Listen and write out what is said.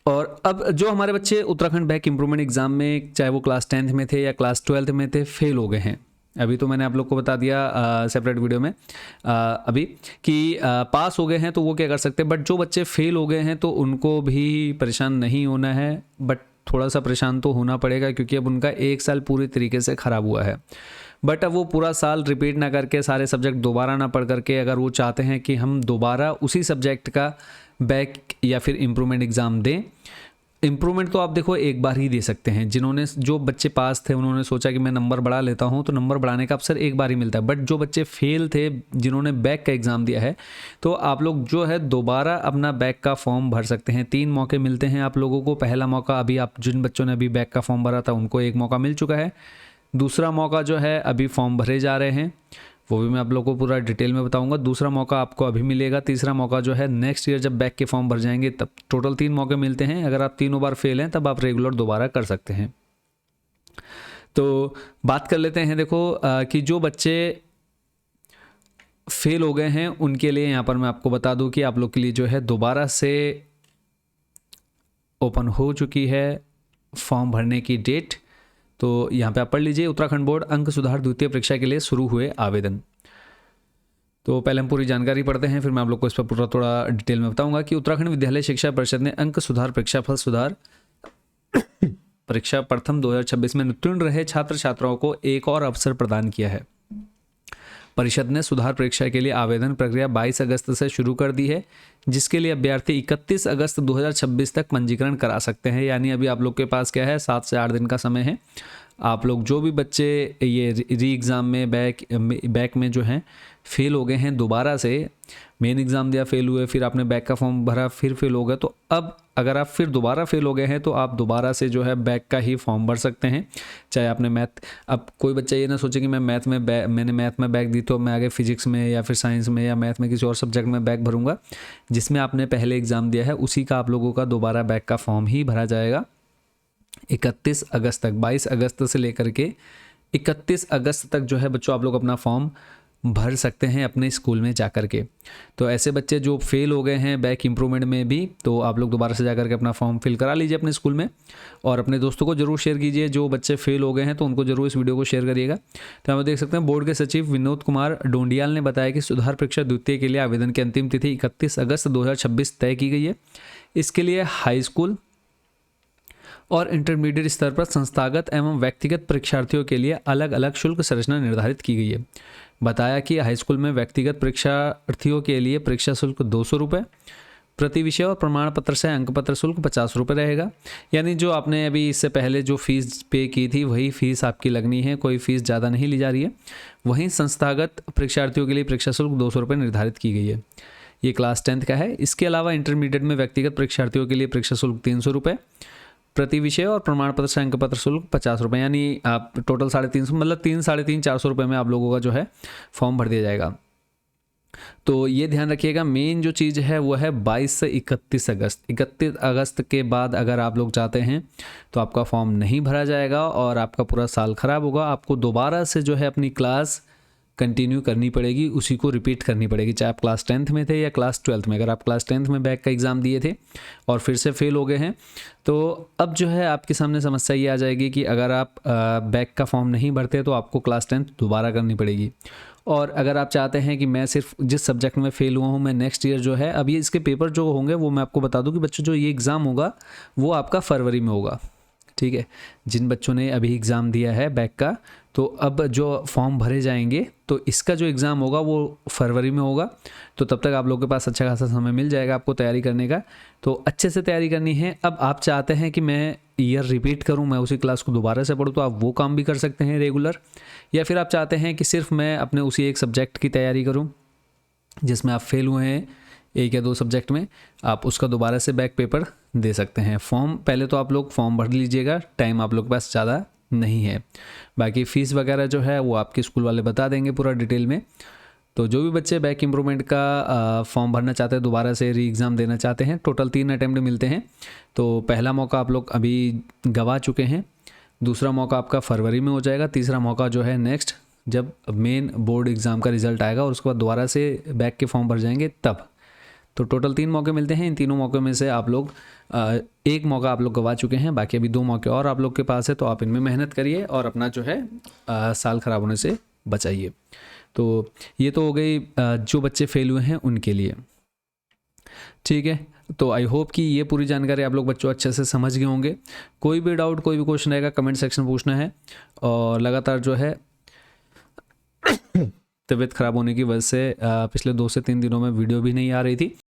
और अब जो हमारे बच्चे उत्तराखंड बैक इम्प्रूवमेंट एग्ज़ाम में, चाहे वो क्लास 10th में थे या क्लास 12th में थे, फेल हो गए हैं, अभी तो मैंने आप लोग को बता दिया सेपरेट वीडियो में अभी कि पास हो गए हैं तो वो क्या कर सकते हैं, बट जो बच्चे फेल हो गए हैं तो उनको भी परेशान नहीं होना है, बट थोड़ा सा परेशान तो होना पड़ेगा क्योंकि अब उनका एक साल पूरी तरीके से ख़राब हुआ है। बट अब वो पूरा साल रिपीट ना करके, सारे सब्जेक्ट दोबारा ना पढ़ करके, अगर वो चाहते हैं कि हम दोबारा उसी सब्जेक्ट का बैक या फिर इम्प्रूवमेंट एग्ज़ाम दें, इम्प्रूवमेंट तो आप देखो एक बार ही दे सकते हैं। जो बच्चे पास थे उन्होंने सोचा कि मैं नंबर बढ़ा लेता हूं, तो नंबर बढ़ाने का अवसर एक बार ही मिलता है। बट जो बच्चे फेल थे, जिन्होंने बैक का एग्ज़ाम दिया है, तो आप लोग जो है दोबारा अपना बैक का फॉर्म भर सकते हैं। 3 मौके मिलते हैं आप लोगों को। पहला मौका, अभी आप जिन बच्चों ने अभी बैक का फॉर्म भरा था उनको एक मौका मिल चुका है। दूसरा मौका जो है अभी फॉर्म भरे जा रहे हैं, वो भी मैं आप लोगों को पूरा डिटेल में बताऊंगा। दूसरा मौका आपको अभी मिलेगा। तीसरा मौका जो है नेक्स्ट ईयर जब बैक के फॉर्म भर जाएंगे तब। टोटल 3 मौके मिलते हैं। अगर आप तीनों बार फेल हैं तब आप रेगुलर दोबारा कर सकते हैं। तो बात कर लेते हैं, देखो कि जो बच्चे फेल हो गए हैं उनके लिए यहाँ पर मैं आपको बता दूं कि आप लोग के लिए जो है दोबारा से ओपन हो चुकी है फॉर्म भरने की डेट। तो यहाँ पे आप पढ़ लीजिए, उत्तराखंड बोर्ड अंक सुधार द्वितीय परीक्षा के लिए शुरू हुए आवेदन। तो पहले हम पूरी जानकारी पढ़ते हैं, फिर मैं आप लोग को इस पर पूरा थोड़ा डिटेल में बताऊंगा कि उत्तराखंड विद्यालय शिक्षा परिषद ने अंक सुधार परीक्षाफल सुधार परीक्षा प्रथम 2026 में उत्तीर्ण रहे छात्र छात्राओं को एक और अवसर प्रदान किया है। परिषद ने सुधार परीक्षा के लिए आवेदन प्रक्रिया 22 अगस्त से शुरू कर दी है, जिसके लिए अभ्यर्थी 31 अगस्त 2026 तक पंजीकरण करा सकते हैं। यानी अभी आप लोग के पास क्या है, 7 से 8 दिन का समय है। आप लोग जो भी बच्चे ये री एग्ज़ाम में बैक में जो हैं फेल हो गए हैं, दोबारा से मेन एग्ज़ाम दिया फेल हुए, फिर आपने बैक का फॉर्म भरा फिर फेल हो गए, तो अब अगर आप फिर दोबारा फेल हो गए हैं तो आप दोबारा से जो है बैक का ही फॉर्म भर सकते हैं। चाहे आपने मैथ, अब कोई बच्चा ये ना सोचे कि मैंने मैथ में बैक दी तो मैं आगे फिजिक्स में या फिर साइंस में या मैथ में किसी और सब्जेक्ट में बैक भरूंगा। जिसमें आपने पहले एग्ज़ाम दिया है उसी का आप लोगों का दोबारा बैक का फॉर्म ही भरा जाएगा 31 अगस्त तक। 22 अगस्त से लेकर के 31 अगस्त तक जो है बच्चों आप लोग अपना फॉर्म भर सकते हैं अपने स्कूल में जा कर के। तो ऐसे बच्चे जो फेल हो गए हैं बैक इम्प्रूवमेंट में भी, तो आप लोग दोबारा से जा कर के अपना फॉर्म फिल करा लीजिए अपने स्कूल में, और अपने दोस्तों को जरूर शेयर कीजिए। जो बच्चे फेल हो गए हैं तो उनको जरूर इस वीडियो को शेयर करिएगा। तो हम देख सकते हैं बोर्ड के सचिव विनोद कुमार डोंडियाल ने बताया कि सुधार परीक्षा द्वितीय के लिए आवेदन की अंतिम तिथि 31 अगस्त 2026 तय की गई है। इसके लिए हाई स्कूल और इंटरमीडिएट स्तर पर संस्थागत एवं व्यक्तिगत परीक्षार्थियों के लिए अलग अलग शुल्क संरचना निर्धारित की गई है। बताया कि हाई स्कूल में व्यक्तिगत परीक्षार्थियों के लिए परीक्षा शुल्क 200 रुपये प्रति विषय और प्रमाण पत्र से अंक पत्र शुल्क 50 रुपये रहेगा। यानी जो आपने अभी इससे पहले जो फीस पे की थी वही फीस आपकी लगनी है, कोई फीस ज़्यादा नहीं ली जा रही है। वहीं संस्थागत परीक्षार्थियों के लिए परीक्षा शुल्क 200 रुपये निर्धारित की गई है। ये क्लास 10th का है। इसके अलावा इंटरमीडिएट में व्यक्तिगत परीक्षार्थियों के लिए परीक्षा शुल्क 300 रुपये प्रति विषय और प्रमाण पत्र से अंक पत्र शुल्क 50 रुपये, यानी आप टोटल 350, मतलब 300-450 रुपये में आप लोगों का जो है फॉर्म भर दिया जाएगा। तो ये ध्यान रखिएगा, मेन जो चीज़ है वो है 22 से 31 अगस्त। 31 अगस्त के बाद अगर आप लोग चाहते हैं तो आपका फॉर्म नहीं भरा जाएगा और आपका पूरा साल ख़राब होगा। आपको दोबारा से जो है अपनी क्लास कंटिन्यू करनी पड़ेगी, उसी को रिपीट करनी पड़ेगी, चाहे आप क्लास 10th में थे या क्लास 12th में। अगर आप क्लास 10th में बैक का एग्ज़ाम दिए थे और फिर से फेल हो गए हैं तो अब जो है आपके सामने समस्या ये आ जाएगी कि अगर आप बैक का फॉर्म नहीं भरते तो आपको क्लास 10th दोबारा करनी पड़ेगी। और अगर आप चाहते हैं कि मैं सिर्फ जिस सब्जेक्ट में फेल हुआ हूँ मैं नेक्स्ट ईयर जो है, अब ये इसके पेपर जो होंगे वो मैं आपको बता दूँ कि बच्चों जो ये एग्ज़ाम होगा वो आपका फरवरी में होगा, ठीक है। जिन बच्चों ने अभी एग्ज़ाम दिया है बैक का, तो अब जो फॉर्म भरे जाएंगे तो इसका जो एग्ज़ाम होगा वो फरवरी में होगा। तो तब तक आप लोगों के पास अच्छा खासा समय मिल जाएगा आपको तैयारी करने का। तो अच्छे से तैयारी करनी है। अब आप चाहते हैं कि मैं ईयर रिपीट करूं, मैं उसी क्लास को दोबारा से पढूं, तो आप वो काम भी कर सकते हैं रेगुलर। या फिर आप चाहते हैं कि सिर्फ मैं अपने उसी एक सब्जेक्ट की तैयारी करूँ जिसमें आप फेल हुए हैं 1 या 2 सब्जेक्ट में, आप उसका दोबारा से बैक पेपर दे सकते हैं। फॉर्म पहले तो आप लोग फॉर्म भर लीजिएगा, टाइम आप लोग के पास ज़्यादा नहीं है। बाकी फ़ीस वगैरह जो है वो आपके स्कूल वाले बता देंगे पूरा डिटेल में। तो जो भी बच्चे बैक इम्प्रूवमेंट का फॉर्म भरना चाहते हैं, दोबारा से री एग्ज़ाम देना चाहते हैं, टोटल 3 अटैम्प्ट मिलते हैं। तो पहला मौका आप लोग अभी गवा चुके हैं, दूसरा मौका आपका फरवरी में हो जाएगा, तीसरा मौका जो है नेक्स्ट जब मेन बोर्ड एग्ज़ाम का रिजल्ट आएगा और उसके बाद दोबारा से बैक के फॉर्म भर जाएंगे तब। तो टोटल 3 मौके मिलते हैं। इन तीनों मौक़ों में से आप लोग एक मौका आप लोग गवा चुके हैं, बाकी अभी 2 मौके और आप लोग के पास है। तो आप इनमें मेहनत करिए और अपना जो है साल ख़राब होने से बचाइए। तो ये तो हो गई जो बच्चे फेल हुए हैं उनके लिए, ठीक है। तो आई होप कि ये पूरी जानकारी आप लोग बच्चों अच्छे से समझ गए होंगे। कोई भी डाउट, कोई भी क्वेश्चन रहेगा कमेंट सेक्शन में पूछना है। और लगातार जो है तबीयत ख़राब होने की वजह से पिछले 2 से 3 दिनों में वीडियो भी नहीं आ रही थी।